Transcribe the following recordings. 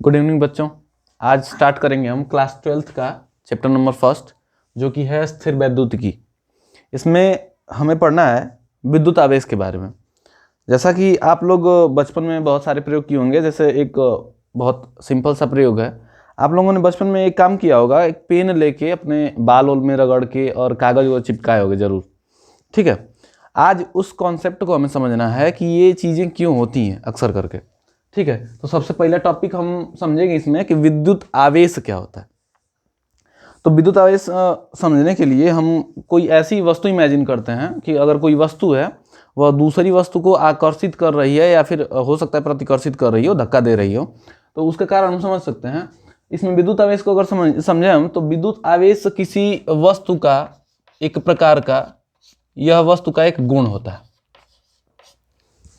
Good evening बच्चों। आज start करेंगे हम क्लास 12th का चैप्टर नंबर 1 जो कि है स्थिर वैद्युतिकी। इसमें हमें पढ़ना है विद्युत आवेश के बारे में। जैसा कि आप लोग बचपन में बहुत सारे प्रयोग किए होंगे, जैसे एक बहुत सिंपल सा प्रयोग है। आप लोगों ने बचपन में एक काम किया होगा, एक पेन लेके अपने बाल ओल में रगड़ के और कागज वो चिपकाए होंगे जरूर। ठीक है, आज उस कॉन्सेप्ट को हमें समझना है कि ये चीज़ें क्यों होती हैं अक्सर करके। ठीक है, तो सबसे पहला टॉपिक हम समझेंगे इसमें कि विद्युत आवेश क्या होता है। तो विद्युत आवेश समझने के लिए हम कोई ऐसी वस्तु इमेजिन करते हैं कि अगर कोई वस्तु है वह दूसरी वस्तु को आकर्षित कर रही है या फिर हो सकता है प्रतिकर्षित कर रही हो, धक्का दे रही हो, तो उसके कारण हम समझ सकते हैं इसमें विद्युत आवेश को अगर समझे हम, तो विद्युत आवेश किसी वस्तु का एक प्रकार का, यह वस्तु का एक गुण होता है।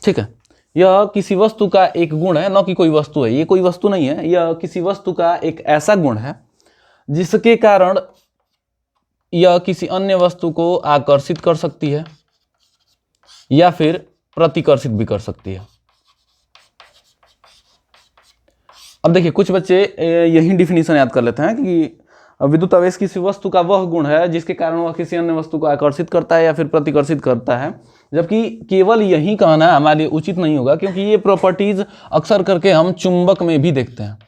ठीक है, यह किसी वस्तु का एक गुण है, न कि कोई वस्तु है। ये कोई वस्तु नहीं है, यह किसी वस्तु का एक ऐसा गुण है जिसके कारण यह किसी अन्य वस्तु को आकर्षित कर सकती है या फिर प्रतिकर्षित भी कर सकती है। अब देखिए, कुछ बच्चे यही डिफिनीशन याद कर लेते हैं कि विद्युत आवेश किसी वस्तु का वह गुण है जिसके कारण वह किसी अन्य वस्तु को आकर्षित करता है या फिर प्रतिकर्षित करता है, जबकि केवल यही कहना हमारे लिए उचित नहीं होगा, क्योंकि ये प्रॉपर्टीज अक्सर करके हम चुंबक में भी देखते हैं।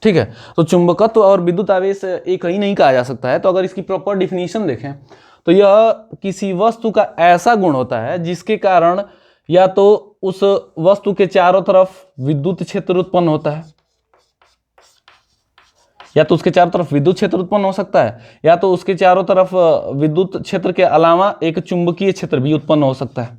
ठीक है, तो चुंबकत्व और विद्युत आवेश एक ही नहीं कहा जा सकता है। तो अगर इसकी प्रॉपर डिफिनीशन देखें तो यह किसी वस्तु का ऐसा गुण होता है जिसके कारण या तो उस वस्तु के चारों तरफ विद्युत क्षेत्र उत्पन्न होता है, या तो उसके चारों तरफ विद्युत क्षेत्र उत्पन्न हो सकता है, या तो उसके चारों तरफ विद्युत क्षेत्र के अलावा एक चुंबकीय क्षेत्र भी उत्पन्न हो सकता है।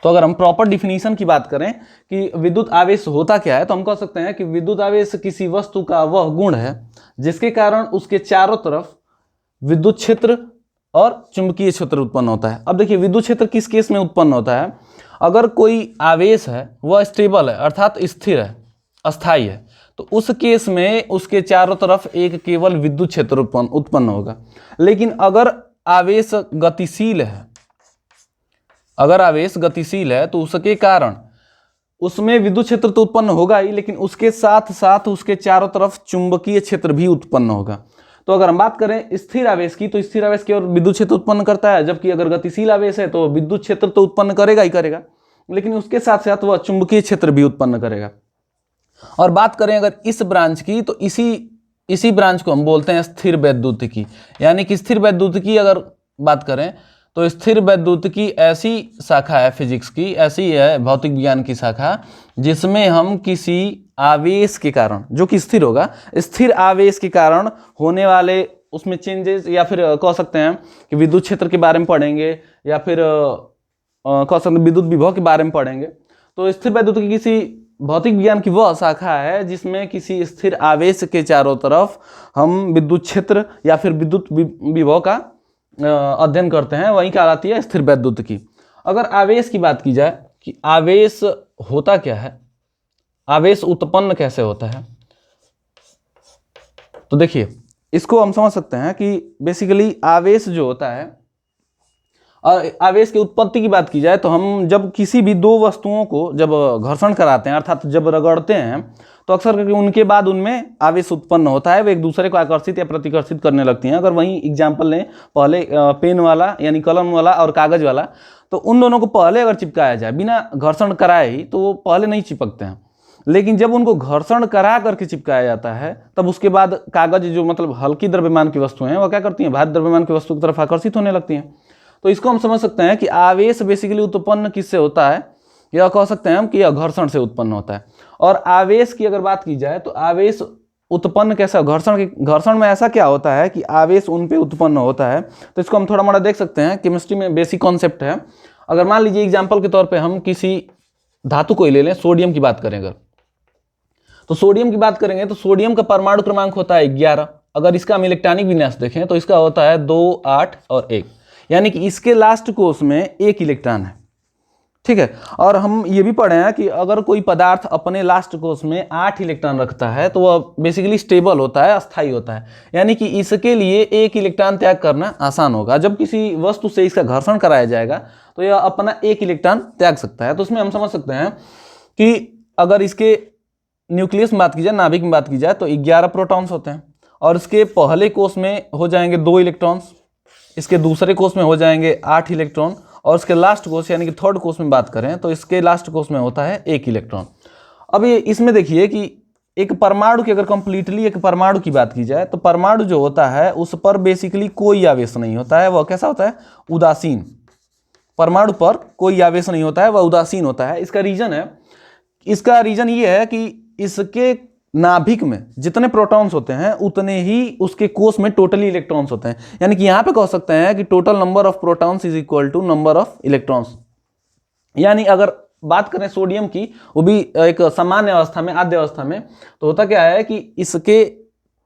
तो अगर हम प्रॉपर डिफिनीशन की बात करें कि विद्युत आवेश होता क्या है, तो हम कह सकते हैं कि विद्युत आवेश किसी वस्तु का वह गुण है जिसके कारण उसके चारों तरफ विद्युत क्षेत्र और चुंबकीय क्षेत्र उत्पन्न होता है। अब देखिए, विद्युत क्षेत्र किस केस में उत्पन्न होता है? अगर कोई आवेश है वह स्टेबल है, अर्थात स्थिर है, अस्थाई है, तो उस केस में उसके चारों तरफ एक केवल विद्युत क्षेत्र उत्पन्न होगा। लेकिन अगर आवेश गतिशील है, तो उसके कारण उसमें विद्युत क्षेत्र तो उत्पन्न होगा ही, लेकिन उसके साथ साथ उसके चारों तरफ चुंबकीय क्षेत्र भी उत्पन्न होगा। तो अगर हम बात करें स्थिर आवेश की, तो स्थिर आवेश केवल विद्युत क्षेत्र उत्पन्न करता है, जबकि अगर गतिशील आवेश है तो विद्युत क्षेत्र तो उत्पन्न करेगा ही करेगा, लेकिन उसके साथ साथ वह चुंबकीय क्षेत्र भी उत्पन्न करेगा। और बात करें अगर इस ब्रांच की, तो इसी ब्रांच को हम बोलते हैं स्थिर वैद्युतिकी। यानी कि स्थिर वैद्युतिकी अगर बात करें तो स्थिर वैद्युतिकी ऐसी शाखा है फिजिक्स की, ऐसी है भौतिक विज्ञान की शाखा, जिसमें हम किसी आवेश के कारण, जो कि स्थिर होगा, स्थिर आवेश के कारण होने वाले उसमें चेंजेस, या फिर कह सकते हैं कि विद्युत क्षेत्र के बारे में पढ़ेंगे, या फिर कह सकते हैं विद्युत विभव के बारे में पढ़ेंगे। तो स्थिर वैद्युतिकी किसी भौतिक विज्ञान की वह शाखा है जिसमें किसी स्थिर आवेश के चारों तरफ हम विद्युत क्षेत्र या फिर विद्युत विभव का अध्ययन करते हैं, वही कहलाती है स्थिर वैद्युतिकी। अगर आवेश की बात की जाए कि आवेश होता क्या है, आवेश उत्पन्न कैसे होता है, तो देखिए, इसको हम समझ सकते हैं कि बेसिकली आवेश जो होता है, आवेश की उत्पत्ति की बात की जाए तो हम जब किसी भी दो वस्तुओं को जब घर्षण कराते हैं, अर्थात जब रगड़ते हैं, तो अक्सर करके उनके बाद उनमें आवेश उत्पन्न होता है, वे एक दूसरे को आकर्षित या प्रतिकर्षित करने लगती हैं। अगर वहीं एग्जाम्पल लें, पहले पेन वाला यानी कलम वाला और कागज वाला, तो उन दोनों को पहले अगर चिपकाया जाए बिना घर्षण कराए ही, तो वो पहले नहीं चिपकते हैं। लेकिन जब उनको घर्षण करा करके चिपकाया जाता है, तब उसके बाद कागज, जो मतलब हल्की द्रव्यमान की वस्तुएं हैं, वह क्या करती हैं, भारी द्रव्यमान की वस्तु की तरफ आकर्षित होने लगती हैं। तो इसको हम समझ सकते हैं कि आवेश बेसिकली उत्पन्न किससे होता है, यह कह सकते हैं हम कि यह घर्षण से उत्पन्न होता है। और आवेश की अगर बात की जाए तो आवेश उत्पन्न कैसा, घर्षण में ऐसा क्या होता है कि आवेश उन पे उत्पन्न होता है। तो इसको हम थोड़ा मोड़ा देख सकते हैं, केमिस्ट्री में बेसिक कॉन्सेप्ट है। अगर मान लीजिए एग्जाम्पल के तौर पर हम किसी धातु को ही ले लें, सोडियम की बात करें अगर, तो सोडियम की बात करेंगे तो सोडियम का परमाणु क्रमांक होता है 11। अगर इसका हम इलेक्ट्रॉनिक विन्यास देखें तो इसका होता है 2, 8 और 1, यानी कि इसके लास्ट कोष में एक इलेक्ट्रॉन है। ठीक है, और हम ये भी पढ़े हैं कि अगर कोई पदार्थ अपने लास्ट कोष में 8 इलेक्ट्रॉन रखता है तो वह बेसिकली स्टेबल होता है, अस्थायी होता है, यानी कि इसके लिए एक इलेक्ट्रॉन त्याग करना आसान होगा। जब किसी वस्तु से इसका घर्षण कराया जाएगा तो यह अपना एक इलेक्ट्रॉन त्याग सकता है। तो उसमें हम समझ सकते हैं कि अगर इसके न्यूक्लियस में बात की जाए, नाभिक में बात की जाए, तो 11 प्रोटॉन्स होते हैं और इसके पहले कोष में हो जाएंगे 2 इलेक्ट्रॉन्स, इसके दूसरे कोष में हो जाएंगे 8 इलेक्ट्रॉन और इसके लास्ट कोष यानी कि थर्ड कोष में बात करें तो इसके लास्ट कोष में होता है 1 इलेक्ट्रॉन। अब ये इसमें देखिए कि एक परमाणु की अगर कंप्लीटली एक परमाणु की बात की जाए तो परमाणु जो होता है उस पर बेसिकली कोई आवेश नहीं होता है, वह कैसा होता है, उदासीन। परमाणु पर कोई आवेश नहीं होता है, वह उदासीन होता है। इसका रीजन ये है कि इसके नाभिक में जितने प्रोटॉन्स होते हैं उतने ही उसके कोष में टोटली इलेक्ट्रॉन्स होते हैं। यानी कि यहां पे कह सकते हैं कि total number of protons is equal to number of electrons. यानी अगर बात करें सोडियम की, वो भी एक सामान्य अवस्था में, आद्य अवस्था में, तो होता क्या है कि इसके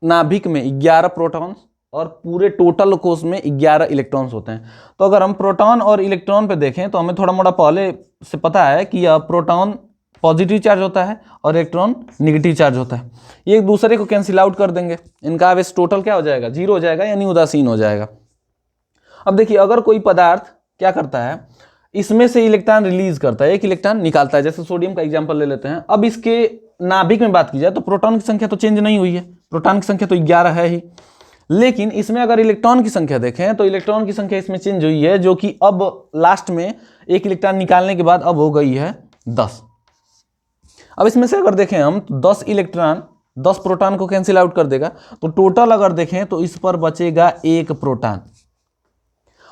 नाभिक में 11 प्रोटॉन्स और पूरे टोटल कोष में 11 इलेक्ट्रॉन्स होते हैं। तो अगर हम प्रोटॉन और इलेक्ट्रॉन पे देखें तो हमें थोड़ा मोड़ा पहले से पता है कि यह प्रोटॉन पॉजिटिव चार्ज होता है और इलेक्ट्रॉन निगेटिव चार्ज होता है। ये एक दूसरे को कैंसिल आउट कर देंगे, इनका आवेश टोटल क्या हो जाएगा, 0 हो जाएगा, यानी उदासीन हो जाएगा। अब देखिए अगर कोई पदार्थ क्या करता है, इसमें से इलेक्ट्रॉन रिलीज करता है, एक इलेक्ट्रॉन निकालता है, जैसे सोडियम का एग्जांपल ले लेते हैं। अब इसके नाभिक में बात की जाए तो प्रोटॉन की संख्या तो चेंज नहीं हुई है, प्रोटॉन की संख्या तो 11 है ही, लेकिन इसमें अगर इलेक्ट्रॉन की संख्या देखें तो इलेक्ट्रॉन की संख्या इसमें चेंज हुई है, जो कि अब लास्ट में एक इलेक्ट्रॉन निकालने के बाद अब हो गई है 10। अब इसमें से अगर देखें हम तो 10 इलेक्ट्रॉन 10 प्रोटॉन को कैंसिल आउट कर देगा, तो टोटल अगर देखें तो इस पर बचेगा 1 प्रोटॉन।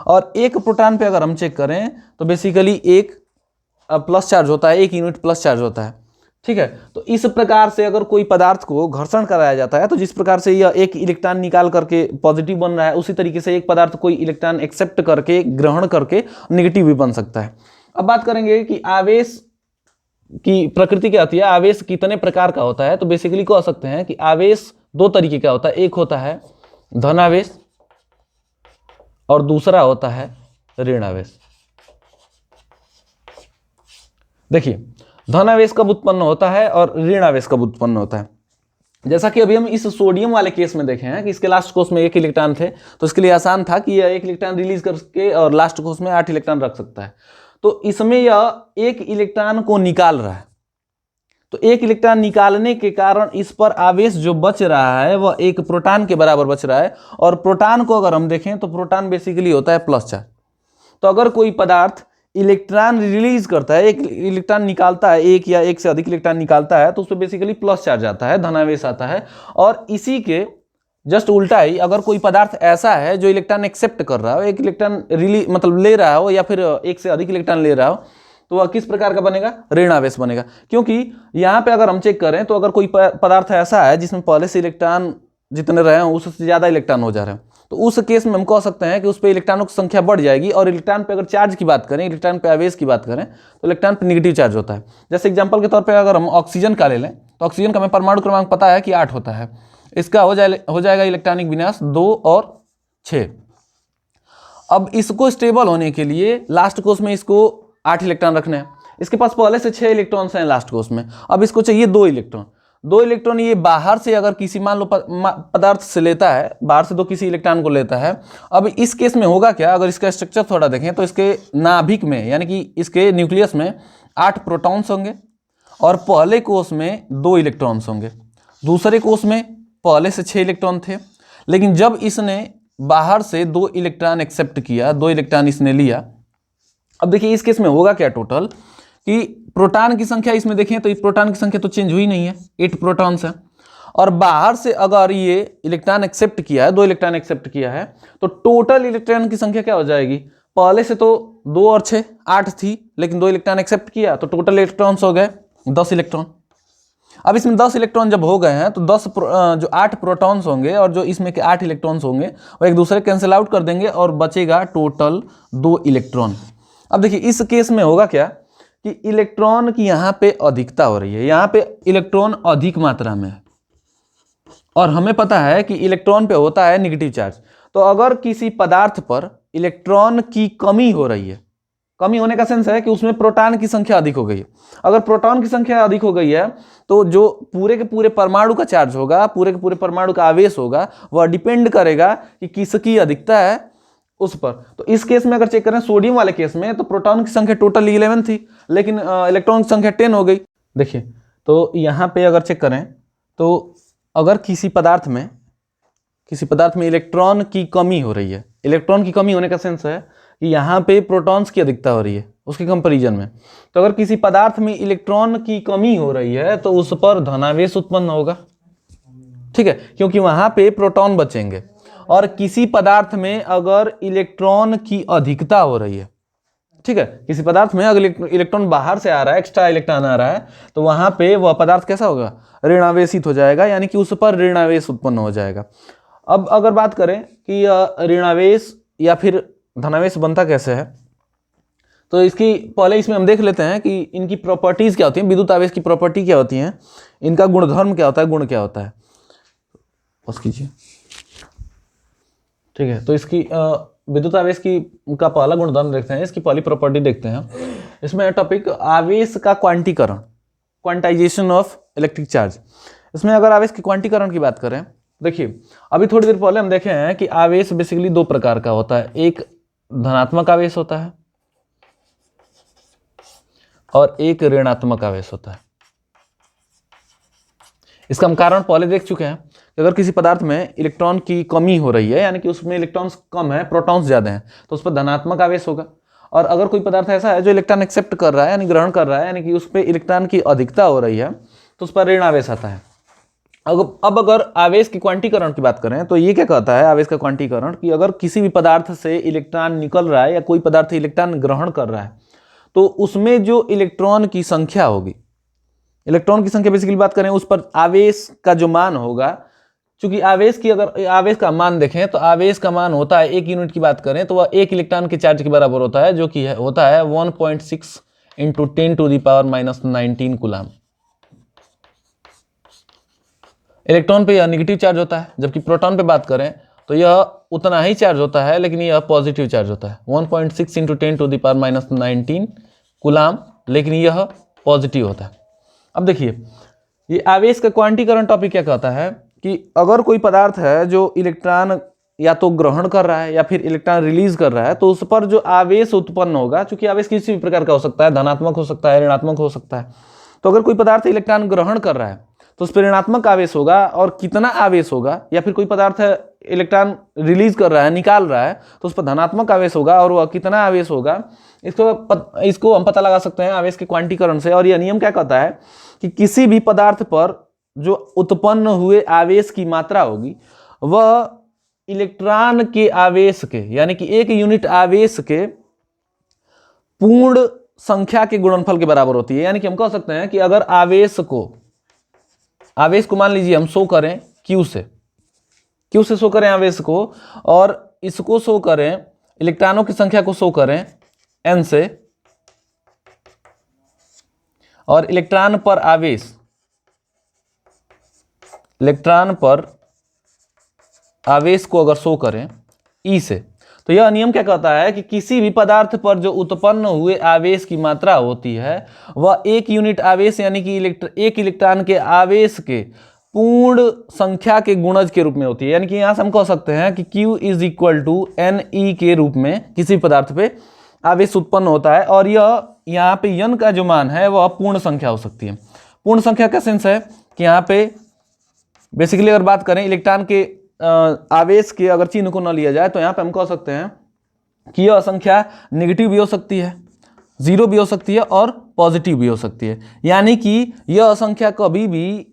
और 1 प्रोटॉन पे अगर हम चेक करें तो बेसिकली 1 प्लस चार्ज होता है, 1 यूनिट प्लस चार्ज होता है, ठीक है। तो इस प्रकार से अगर कोई पदार्थ को घर्षण कराया जाता है तो जिस प्रकार से यह 1 इलेक्ट्रॉन निकाल करके पॉजिटिव बन रहा है, उसी तरीके से एक पदार्थ कोई इलेक्ट्रॉन एक्सेप्ट करके, ग्रहण करके निगेटिव भी बन सकता है। अब बात करेंगे कि आवेश की प्रकृति क्या होती है, आवेश कितने प्रकार का होता है। तो बेसिकली कह सकते हैं कि आवेश 2 तरीके का होता है, एक होता है धन आवेश और दूसरा होता है ऋण आवेश। देखिए धन आवेश कब उत्पन्न होता है और ऋण आवेश कब उत्पन्न होता है। जैसा कि अभी हम इस सोडियम वाले केस में देखे हैं कि इसके लास्ट कोष में 1 इलेक्ट्रॉन थे, तो इसके लिए आसान था कि यह 1 इलेक्ट्रॉन रिलीज करके और लास्ट कोष में 8 इलेक्ट्रॉन रख सकता है। तो इसमें यह 1 इलेक्ट्रॉन को निकाल रहा है, तो 1 इलेक्ट्रॉन निकालने के कारण इस पर आवेश जो बच रहा है वह 1 प्रोटॉन के बराबर बच रहा है। और प्रोटॉन को अगर हम देखें तो प्रोटॉन बेसिकली होता है प्लस चार्ज। तो अगर कोई पदार्थ इलेक्ट्रॉन रिलीज करता है, 1 इलेक्ट्रॉन निकालता है, 1 या 1 से अधिक इलेक्ट्रॉन निकालता है, तो उसमें बेसिकली प्लस चार्ज आता है, धनावेश आता है। और इसी के जस्ट उल्टा ही अगर कोई पदार्थ ऐसा है जो इलेक्ट्रॉन एक्सेप्ट कर रहा हो, 1 इलेक्ट्रॉन रिलीज मतलब ले रहा हो या फिर 1 से अधिक इलेक्ट्रॉन ले रहा हो, तो वह किस प्रकार का बनेगा, ऋण आवेश बनेगा। क्योंकि यहाँ पे अगर हम चेक करें तो अगर कोई पदार्थ ऐसा है जिसमें पहले से इलेक्ट्रॉन जितने रहे हैं उससे ज्यादा इलेक्ट्रॉन हो जा रहे हैं, तो उस केस में हम कह सकते हैं कि उस पर इलेक्ट्रॉनों की संख्या बढ़ जाएगी। और इलेक्ट्रॉन पे अगर चार्ज की बात करें, इलेक्ट्रॉन पे आवेश की बात करें, तो इलेक्ट्रॉन पे नेगेटिव चार्ज होता है। जैसे एग्जांपल के तौर पे अगर हम ऑक्सीजन का ले लें तो ऑक्सीजन का हमें परमाणु क्रमांक पता है कि 8 होता है, इसका हो जाएगा इलेक्ट्रॉनिक विन्यास 2 और 6। अब इसको स्टेबल होने के लिए लास्ट कोष में इसको 8 इलेक्ट्रॉन रखने हैं, इसके पास पहले से 6 इलेक्ट्रॉन्स हैं लास्ट कोष में, अब इसको चाहिए 2 इलेक्ट्रॉन। 2 इलेक्ट्रॉन ये बाहर से अगर किसी मान लो पदार्थ से लेता है, बाहर से 2 किसी इलेक्ट्रॉन को लेता है। अब इस केस में होगा क्या, अगर इसका स्ट्रक्चर थोड़ा देखें तो इसके नाभिक में यानी कि इसके न्यूक्लियस में 8 प्रोटॉन्स होंगे और पहले कोष में 2 इलेक्ट्रॉन्स होंगे, दूसरे कोष में पहले से 6 इलेक्ट्रॉन थे। लेकिन जब इसने बाहर से 2 इलेक्ट्रॉन एक्सेप्ट किया, 2 इलेक्ट्रॉन इसने लिया, अब देखिए इस केस में होगा क्या टोटल कि प्रोटॉन की संख्या इसमें देखें तो प्रोटॉन की संख्या तो चेंज हुई नहीं है, 8 प्रोटॉन्स है। और बाहर से अगर ये इलेक्ट्रॉन एक्सेप्ट किया है, 2 इलेक्ट्रॉन एक्सेप्ट किया है, तो टोटल इलेक्ट्रॉन की संख्या क्या हो जाएगी, पहले से तो 2 और 6 8 थी, लेकिन 2 इलेक्ट्रॉन एक्सेप्ट किया तो टोटल इलेक्ट्रॉन्स हो गए 10 इलेक्ट्रॉन। अब इसमें 10 इलेक्ट्रॉन जब हो गए हैं तो 10 जो 8 प्रोटॉन्स होंगे और जो इसमें के 8 इलेक्ट्रॉन्स होंगे वो एक दूसरे कैंसिल आउट कर देंगे और बचेगा टोटल 2 इलेक्ट्रॉन। अब देखिए इस केस में होगा क्या कि इलेक्ट्रॉन की यहाँ पे अधिकता हो रही है, यहाँ पे इलेक्ट्रॉन अधिक मात्रा में है और हमें पता है कि इलेक्ट्रॉन पे होता है नेगेटिव चार्ज। तो अगर किसी पदार्थ पर इलेक्ट्रॉन की कमी हो रही है, कमी होने का सेंस है कि उसमें प्रोटॉन की संख्या अधिक हो गई है। अगर प्रोटॉन की संख्या अधिक हो गई है तो जो पूरे के पूरे परमाणु का चार्ज होगा, पूरे के पूरे परमाणु का आवेश होगा, वह डिपेंड करेगा कि किसकी अधिकता है उस पर। तो इस केस में अगर चेक करें सोडियम वाले केस में तो प्रोटॉन की संख्या टोटल 11 थी, लेकिन इलेक्ट्रॉन की संख्या 10 हो गई। देखिए, तो यहाँ पे अगर चेक करें तो अगर किसी पदार्थ में इलेक्ट्रॉन की कमी हो रही है, इलेक्ट्रॉन की कमी होने का सेंस है कि यहाँ पे प्रोटॉन्स की अधिकता हो रही है उसके कंपैरिजन में, तो अगर किसी पदार्थ में इलेक्ट्रॉन की कमी हो रही है तो उस पर धनावेश उत्पन्न होगा, ठीक है, क्योंकि वहां पे प्रोटॉन बचेंगे। और किसी पदार्थ में अगर इलेक्ट्रॉन की अधिकता हो रही है, ठीक है, किसी पदार्थ में अगर इलेक्ट्रॉन बाहर से आ रहा है, एक्स्ट्रा इलेक्ट्रॉन आ रहा है, तो वहां पे वह पदार्थ कैसा होगा, ऋणावेशित हो जाएगा, यानी कि उस पर ऋणावेश उत्पन्न हो जाएगा। अब अगर बात करें कि ऋणावेश या फिर धनावेश बनता कैसे है, तो इसकी पहले इसमें हम देख लेते हैं कि इनकी प्रॉपर्टीज क्या होती हैं, विद्युत आवेश की प्रॉपर्टी क्या होती हैं, इनका गुणधर्म क्या होता है, गुण क्या होता है, बस कीजिए, ठीक है। तो इसकी विद्युत आवेश की का पहला गुणधर्म देखते हैं, इसकी पहली प्रॉपर्टी देखते हैं। इसमें टॉपिक आवेश का क्वांटीकरण, क्वांटाइजेशन ऑफ इलेक्ट्रिक चार्ज। इसमें अगर आवेश के क्वांटीकरण की बात करें, देखिए अभी थोड़ी देर पहले हम देखे हैं कि आवेश बेसिकली दो प्रकार का होता है, एक धनात्मक आवेश होता है और एक ऋणात्मक आवेश होता है। इसका हम कारण पहले देख चुके हैं कि अगर किसी पदार्थ में इलेक्ट्रॉन की कमी हो रही है, यानी कि उसमें इलेक्ट्रॉन्स कम है, प्रोटॉन्स ज्यादा हैं, तो उस पर धनात्मक आवेश होगा। और अगर कोई पदार्थ ऐसा है जो इलेक्ट्रॉन एक्सेप्ट कर रहा है, यानी ग्रहण कर रहा है, यानी कि उस पर इलेक्ट्रॉन की अधिकता हो रही है, तो उस पर ऋण आवेश आता है। अब अगर आवेश के क्वांटीकरण की बात करें तो ये क्या कहता है आवेश का क्वांटीकरण, कि अगर किसी भी पदार्थ से इलेक्ट्रॉन निकल रहा है या कोई पदार्थ इलेक्ट्रॉन ग्रहण कर रहा है, तो उसमें जो इलेक्ट्रॉन की संख्या होगी, इलेक्ट्रॉन की संख्या बेसिकली बात करें, उस पर आवेश का जो मान होगा, चूंकि आवेश की अगर आवेश का मान देखें तो आवेश का मान होता है, एक यूनिट की बात करें तो वह एक इलेक्ट्रॉन के चार्ज के बराबर होता है, जो कि होता है 1.6 × 10⁻⁻19 कूलम। इलेक्ट्रॉन पे यह नेगेटिव चार्ज होता है, जबकि प्रोटॉन पे बात करें तो यह उतना ही चार्ज होता है, लेकिन यह पॉजिटिव चार्ज होता है, 1.6 × 10⁻⁻19 कूलम, लेकिन यह पॉजिटिव होता है। अब देखिए, ये आवेश का क्वांटीकरण टॉपिक क्या कहता है कि अगर कोई पदार्थ है जो इलेक्ट्रॉन या तो ग्रहण कर रहा है या फिर इलेक्ट्रॉन रिलीज कर रहा है, तो उस पर जो आवेश उत्पन्न होगा, चूंकि आवेश किसी भी प्रकार का हो सकता है, धनात्मक हो सकता है, ऋणात्मक हो सकता है, तो अगर कोई पदार्थ इलेक्ट्रॉन ग्रहण कर रहा है तो उस पर ऋणात्मक आवेश होगा, और कितना आवेश होगा, या फिर कोई पदार्थ इलेक्ट्रॉन रिलीज कर रहा है, निकाल रहा है, तो उस पर धनात्मक आवेश होगा, और वह कितना आवेश होगा, इसको हम पता लगा सकते हैं आवेश के क्वांटीकरण से। और यह नियम क्या कहता है कि किसी भी पदार्थ पर जो उत्पन्न हुए आवेश की मात्रा होगी, वह इलेक्ट्रॉन के आवेश के, यानी कि एक यूनिट आवेश के पूर्ण संख्या के गुणनफल के बराबर होती है। यानी कि हम कह सकते हैं कि अगर आवेश को मान लीजिए हम शो करें Q से शो करें आवेश को, और इसको शो करें, इलेक्ट्रॉनों की संख्या को शो करें N से, और इलेक्ट्रॉन पर आवेश को अगर शो करें E से, तो यह नियम क्या कहता है कि किसी भी पदार्थ पर जो उत्पन्न हुए आवेश की मात्रा होती है, वह एक यूनिट आवेश, यानी कि एक इलेक्ट्रॉन के आवेश के पूर्ण संख्या के गुणज के रूप में होती है। यानी कि यहां से हम कह सकते हैं कि Q = Ne के रूप में किसी पदार्थ पे आवेश उत्पन्न होता है, और यह यहाँ पे n का जो मान है वह पूर्ण संख्या हो सकती है। पूर्ण संख्या का सेंस है कि यहाँ पे बेसिकली अगर बात करें इलेक्ट्रॉन के आवेश के अगर चिन्ह को न लिया जाए, तो यहाँ पे हम कह सकते हैं कि यह संख्या नेगेटिव भी हो सकती है, 0 भी हो सकती है, और पॉजिटिव भी हो सकती है। यानी कि यह संख्या कभी भी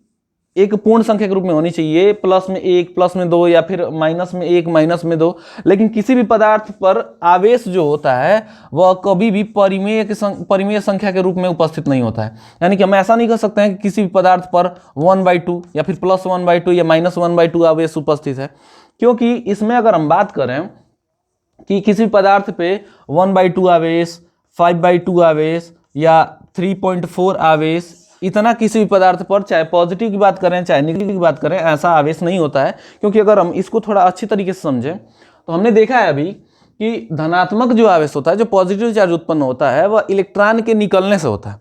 एक पूर्ण संख्या के रूप में होनी चाहिए, प्लस में 1, प्लस में 2, या फिर माइनस में 1, माइनस में 2। लेकिन किसी भी पदार्थ पर आवेश जो होता है वह कभी भी परिमेय संख्या के रूप में उपस्थित नहीं होता है। यानी कि हम ऐसा नहीं कह सकते हैं कि किसी भी पदार्थ पर 1/2 या फिर +1/2 या -1/2 आवेश उपस्थित है, क्योंकि इसमें अगर हम बात करें कि किसी पदार्थ पे 1/2 आवेश, 5/2 आवेश या 3.4 आवेश, इतना किसी भी पदार्थ पर, चाहे पॉजिटिव की बात करें चाहे नेगेटिव की बात करें, ऐसा आवेश नहीं होता है। क्योंकि अगर हम इसको थोड़ा अच्छी तरीके से समझें तो हमने देखा है अभी कि धनात्मक जो आवेश होता है, जो पॉजिटिव चार्ज उत्पन्न होता है, वह इलेक्ट्रॉन के निकलने से होता है,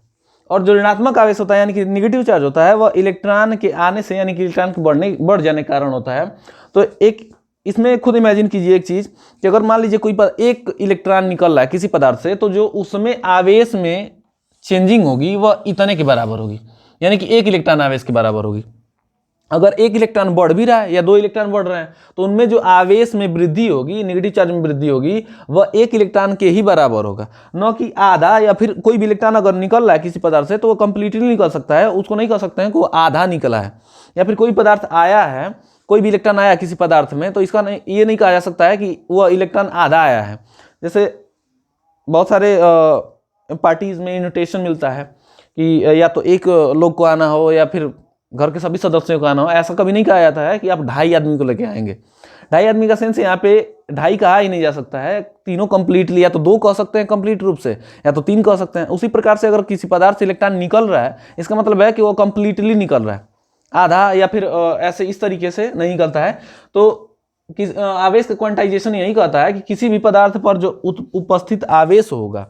और जो ऋणात्मक आवेश होता है यानी कि नेगेटिव चार्ज होता है, वह इलेक्ट्रॉन के आने से, यानी कि इलेक्ट्रॉन के बढ़ जाने के कारण होता है। तो एक इसमें खुद इमेजिन कीजिए एक चीज कि अगर मान लीजिए एक इलेक्ट्रॉन निकल रहा है किसी पदार्थ से, तो जो उसमें आवेश में चेंजिंग होगी वह इतने के बराबर होगी, यानी कि 1 इलेक्ट्रॉन आवेश के बराबर होगी। अगर 1 इलेक्ट्रॉन बढ़ भी रहा है या 2 इलेक्ट्रॉन बढ़ रहे हैं तो उनमें जो आवेश में वृद्धि होगी, नेगेटिव चार्ज में वृद्धि होगी, वह 1 इलेक्ट्रॉन के ही बराबर होगा, न कि आधा। या फिर कोई भी इलेक्ट्रॉन अगर निकल रहा है किसी पदार्थ से तो वो कंप्लीटली निकल सकता है, उसको नहीं कह सकते हैं कि वो आधा निकला है। या फिर कोई पदार्थ आया है, कोई भी इलेक्ट्रॉन आया किसी पदार्थ में, तो इसका ये नहीं कहा जा सकता है कि वह इलेक्ट्रॉन आधा आया है। जैसे बहुत सारे पार्टीज में इन्विटेशन मिलता है कि या तो एक लोग को आना हो या फिर घर के सभी सदस्यों को आना हो, ऐसा कभी नहीं कहा जाता है कि आप 2.5 आदमी को लेके आएंगे। 2.5 आदमी का सेंस यहाँ पे 2.5 कहा ही नहीं जा सकता है, तीनों कंप्लीटली, या तो 2 कह सकते हैं कंप्लीट रूप से, या तो 3 कह सकते हैं। उसी प्रकार से अगर किसी पदार्थ से इलेक्ट्रॉन निकल रहा है, इसका मतलब है कि वो कंप्लीटली निकल रहा है, आधा या फिर ऐसे इस तरीके से नहीं निकलता है। तो आवेश का क्वांटाइजेशन यही कहता है कि किसी भी पदार्थ पर जो उपस्थित आवेश होगा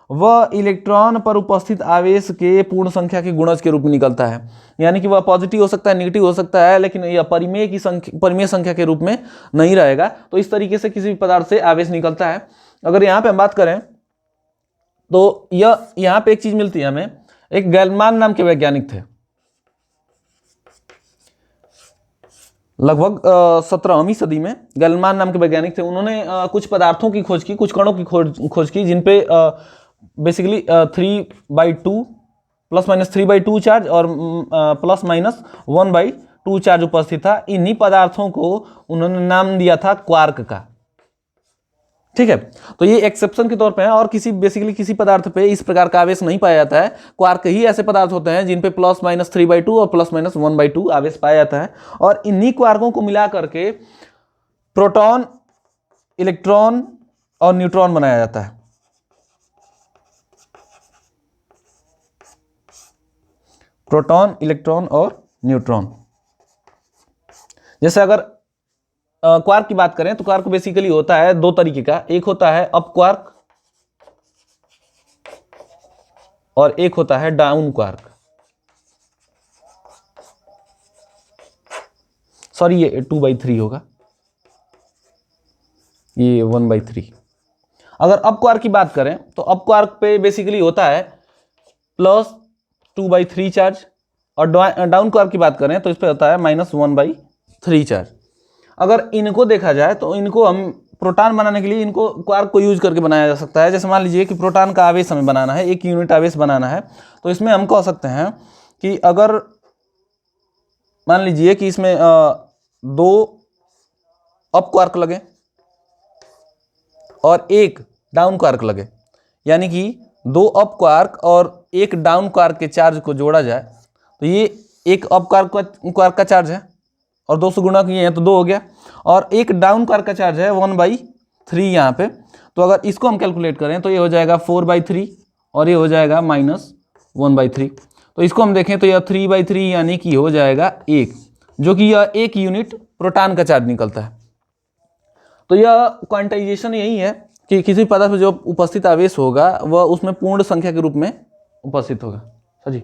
वह इलेक्ट्रॉन पर उपस्थित आवेश के पूर्ण संख्या के गुणज के रूप में निकलता है। यानी कि वह पॉजिटिव हो सकता है, नेगेटिव हो सकता है, लेकिन यह परिमेय संख्या के रूप में नहीं रहेगा। तो इस तरीके से किसी भी पदार्थ से आवेश निकलता है। अगर यहाँ पे हम बात करें तो यहाँ पे एक चीज मिलती है हमें। एक गैलमान नाम के वैज्ञानिक थे, लगभग 17वीं सदी में गैलमान नाम के वैज्ञानिक थे। उन्होंने कुछ पदार्थों की खोज की, कुछ कणों की खोज की, जिनपे बेसिकली 3/2 ± 3/2 चार्ज और ± 1/2 चार्ज उपस्थित था। इन्हीं पदार्थों को उन्होंने नाम दिया था क्वार्क का। ठीक है, तो ये एक्सेप्शन के तौर पे है, और किसी पदार्थ पे इस प्रकार का आवेश नहीं पाया जाता है। क्वार्क ही ऐसे पदार्थ होते हैं जिन पे ± 3/2 और ± 1/2 आवेश पाया जाता है। और इन्हीं क्वार्कों को मिला करके प्रोटॉन, इलेक्ट्रॉन और न्यूट्रॉन बनाया जाता है। प्रोटॉन, इलेक्ट्रॉन और न्यूट्रॉन। जैसे अगर क्वार्क की बात करें तो क्वार्क बेसिकली होता है 2 तरीके का। एक होता है अप क्वार्क और एक होता है डाउन क्वार्क। सॉरी, ये 2/3 होगा, ये 1/3। अगर अप क्वार्क की बात करें तो अप क्वार्क पे बेसिकली होता है +2/3 चार्ज, और डाउन क्वार्क की बात करें तो इस पे होता है -1/3 चार्ज। अगर इनको देखा जाए तो इनको हम प्रोटॉन बनाने के लिए इनको क्वार्क को यूज करके बनाया जा सकता है। जैसे मान लीजिए कि प्रोटॉन का आवेश हमें बनाना है, 1 यूनिट आवेश बनाना है, तो इसमें हम कह सकते हैं कि अगर मान लीजिए कि इसमें 2 अप क्वार्क लगे और 1 डाउन क्वार्क लगे, यानी कि 2 अप क्वार्क और 1 डाउन क्वार्क के चार्ज को जोड़ा जाए तो ये 1 अप क्वार्क का चार्ज है और 2 से गुणा किए हैं तो 2 हो गया, और 1 डाउन क्वार्क का चार्ज है 1/3 यहाँ पे। तो अगर इसको हम कैलकुलेट करें तो ये हो जाएगा 4/3 और ये हो जाएगा -1/3। तो इसको हम देखें तो यह 3/3 यानी कि हो जाएगा 1, जो कि यह 1 यूनिट प्रोटॉन का चार्ज निकलता है। तो यह क्वांटाइजेशन यही है कि किसी पदार्थ में जो उपस्थित आवेश होगा वह उसमें पूर्ण संख्या के रूप में उपस्थित होगा।